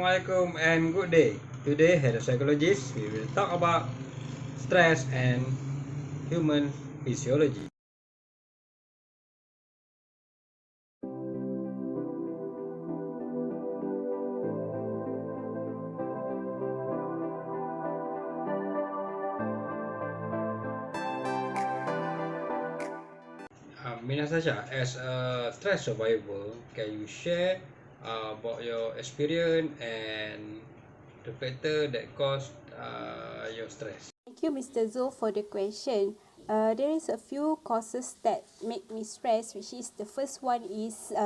Assalamualaikum and good day. Today, as a psychologist, we will talk about stress and human physiology. Minasasha, as a stress survivor, can you share about your experience and the factor that caused your stress? Thank you, Mr. Zul, for the question. There is a few causes that make me stress, which is the first one is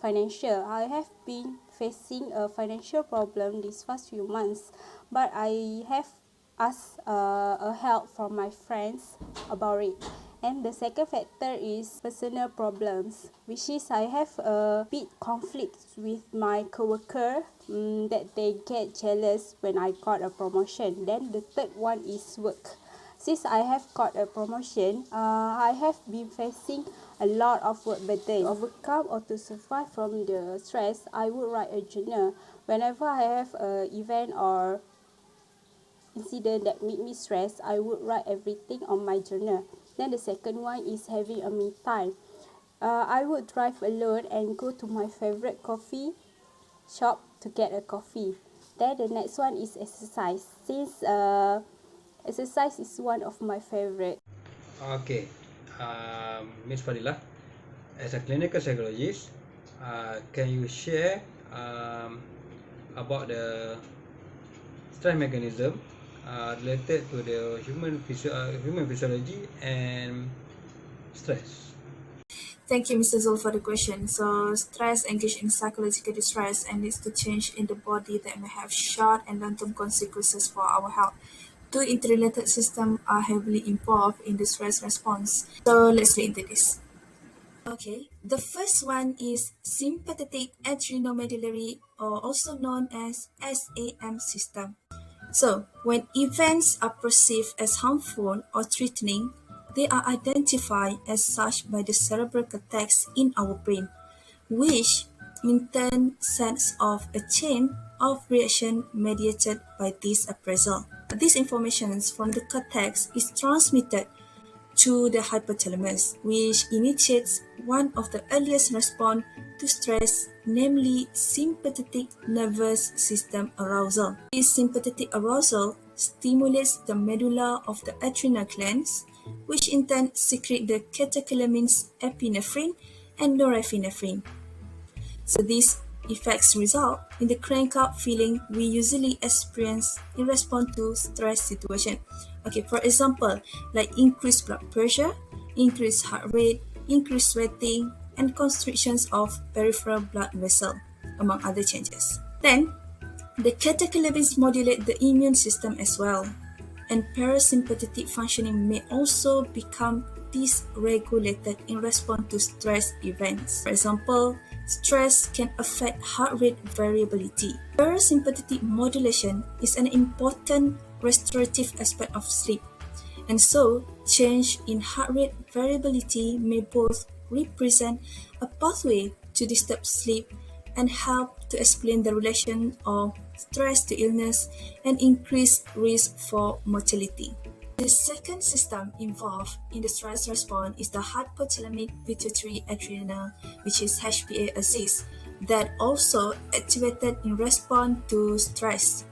financial. I have been facing a financial problem these past few months, but I have asked a help from my friends about it. And the second factor is personal problems, which is I have a big conflict with my coworker that they get jealous when I got a promotion. Then the third one is work. Since I have got a promotion, I have been facing a lot of work burden. To overcome or to survive from the stress, I would write a journal. Whenever I have an event or incident that made me stress, I would write everything on my journal. Then the second one is having a me time. I would drive alone and go to my favorite coffee shop to get a coffee. Then the next one is exercise. Since exercise is one of my favorite. Okay, Ms. Fadila, as a clinical psychologist, can you share about the stress mechanism related to the human physiology and stress? Thank you, Mr. Zul, for the question. So, stress engages in psychological distress and leads to change in the body that may have short and long-term consequences for our health. Two interrelated systems are heavily involved in the stress response. So, let's get into this. Okay, the first one is sympathetic adrenomedullary, or also known as SAM system. So, when events are perceived as harmful or threatening, they are identified as such by the cerebral cortex in our brain, which in turn sets off a chain of reaction mediated by this appraisal. This information from the cortex is transmitted to the hypothalamus, which initiates one of the earliest response to stress, namely sympathetic nervous system arousal. This sympathetic arousal stimulates the medulla of the adrenal glands, which in turn secrete the catecholamines epinephrine and norepinephrine. So these effects result in the crank-up feeling we usually experience in response to stress situation. Okay, for example, like increased blood pressure, increased heart rate, increased sweating, and constrictions of peripheral blood vessel, among other changes. Then, the catecholamines modulate the immune system as well, and parasympathetic functioning may also become dysregulated in response to stress events. For example, stress can affect heart rate variability. Parasympathetic modulation is an important restorative aspect of sleep, and so change in heart rate variability may both represent a pathway to disturb sleep and help to explain the relation of stress to illness and increased risk for mortality. The second system involved in the stress response is the hypothalamic pituitary adrenal, which is HPA axis, that also activated in response to stress.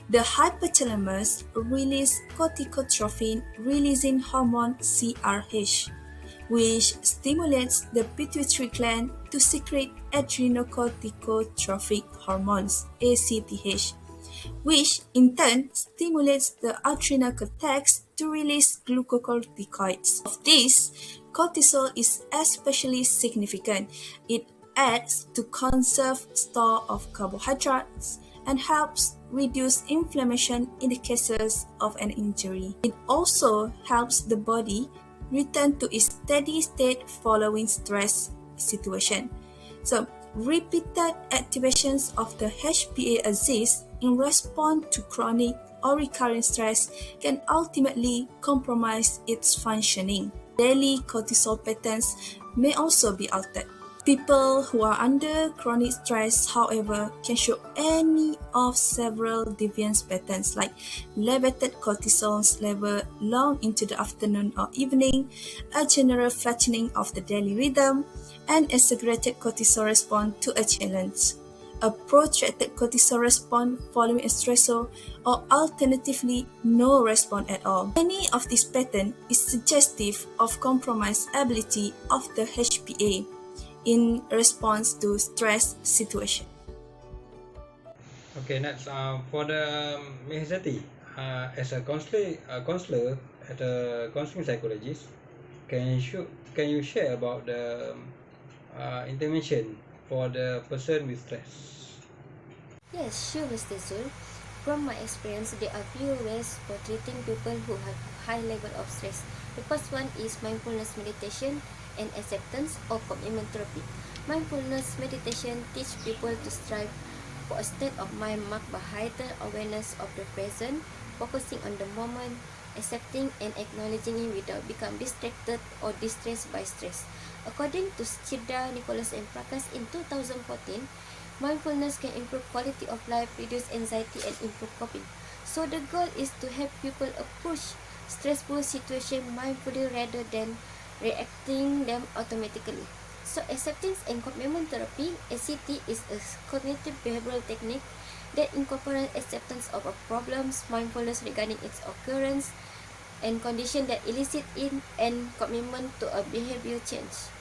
The hypothalamus releases corticotrophin releasing hormone CRH, which stimulates the pituitary gland to secrete adrenocorticotropic hormones ACTH, which in turn stimulates the adrenal cortex to release glucocorticoids. Of this, cortisol is especially significant. It acts to conserve store of carbohydrates and helps reduce inflammation in the cases of an injury. It also helps the body return to its steady state following stress situation. So, repeated activations of the HPA axis in response to chronic or recurrent stress can ultimately compromise its functioning. Daily cortisol patterns may also be altered. People who are under chronic stress, however, can show any of several deviant patterns like elevated cortisol level long into the afternoon or evening, a general flattening of the daily rhythm, and exaggerated cortisol response to a challenge, a protracted cortisol response following a stressor, or alternatively, no response at all. Any of these patterns is suggestive of compromised ability of the HPA in response to stress situation. Okay, next, for the Mehzati, as a counselor at a counseling psychologist, can you share about the intervention for the person with stress? Yes, sure, Mr. Zul. From my experience, there are few ways for treating people who have high level of stress. The first one is mindfulness meditation and acceptance or commitment therapy. Mindfulness meditation teach people to strive for a state of mind marked by heightened awareness of the present, focusing on the moment, accepting and acknowledging it without becoming distracted or distressed by stress. According to Sctl, Nicholas and Prakash in 2014, mindfulness can improve quality of life, reduce anxiety, and improve coping. So the goal is to help people approach stressful situations mindfully rather than reacting them automatically. So acceptance and commitment therapy, ACT, is a cognitive behavioral technique that incorporates acceptance of a problem's mindfulness regarding its occurrence and condition that elicit in and commitment to a behavior change.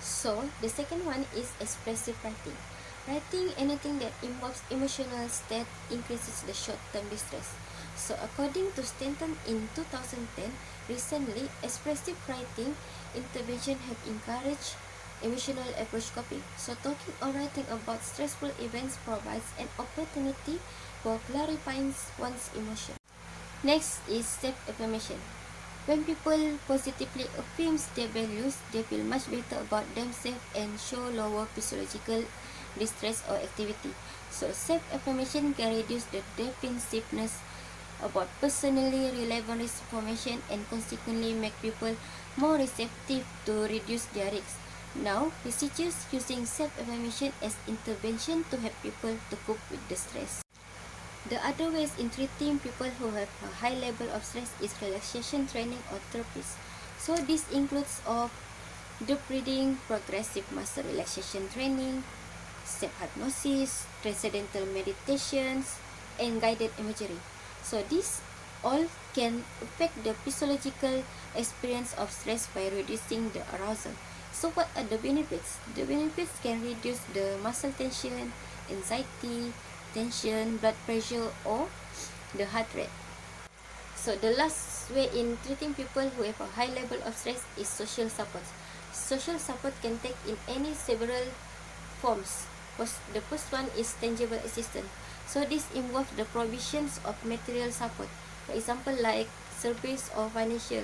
So the second one is expressive writing. Writing anything that involves emotional state increases the short-term distress. So according to Stanton in 2010, recently expressive writing intervention have encouraged emotional approach coping. So talking or writing about stressful events provides an opportunity for clarifying one's emotion. Next is self-affirmation. When people positively affirm their values, they feel much better about themselves and show lower physiological distress or activity. So self-affirmation can reduce the defensiveness about personally relevant information and consequently make people more receptive to reduce their risks. Now, researchers using self-affirmation as intervention to help people to cope with the stress. The other ways in treating people who have a high level of stress is relaxation training or therapies. So this includes of deep breathing, progressive muscle relaxation training, self-hypnosis, transcendental meditations, and guided imagery. So these all can affect the physiological experience of stress by reducing the arousal. So what are the benefits? The benefits can reduce the muscle tension, anxiety, tension, blood pressure, or the heart rate. So the last way in treating people who have a high level of stress is social support. Social support can take in any several forms. The first one is tangible assistance. So this involves the provisions of material support, for example like service or financial.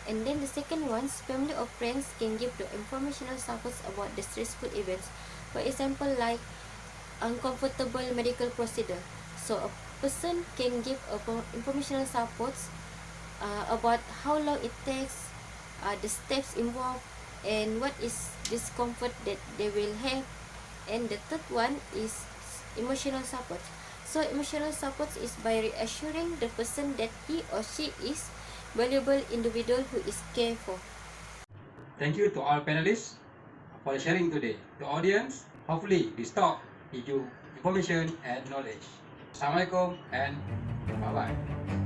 And then the second one, family or friends can give the informational supports about the stressful events, for example like uncomfortable medical procedure. So a person can give informational supports about how long it takes, the steps involved, and what is discomfort that they will have. And the third one is emotional support. So emotional support is by reassuring the person that he or she is valuable individual who is cared for. Thank you to all panelists for sharing today. To audience, hopefully this talk gives you information and knowledge. Assalamualaikum and bye-bye.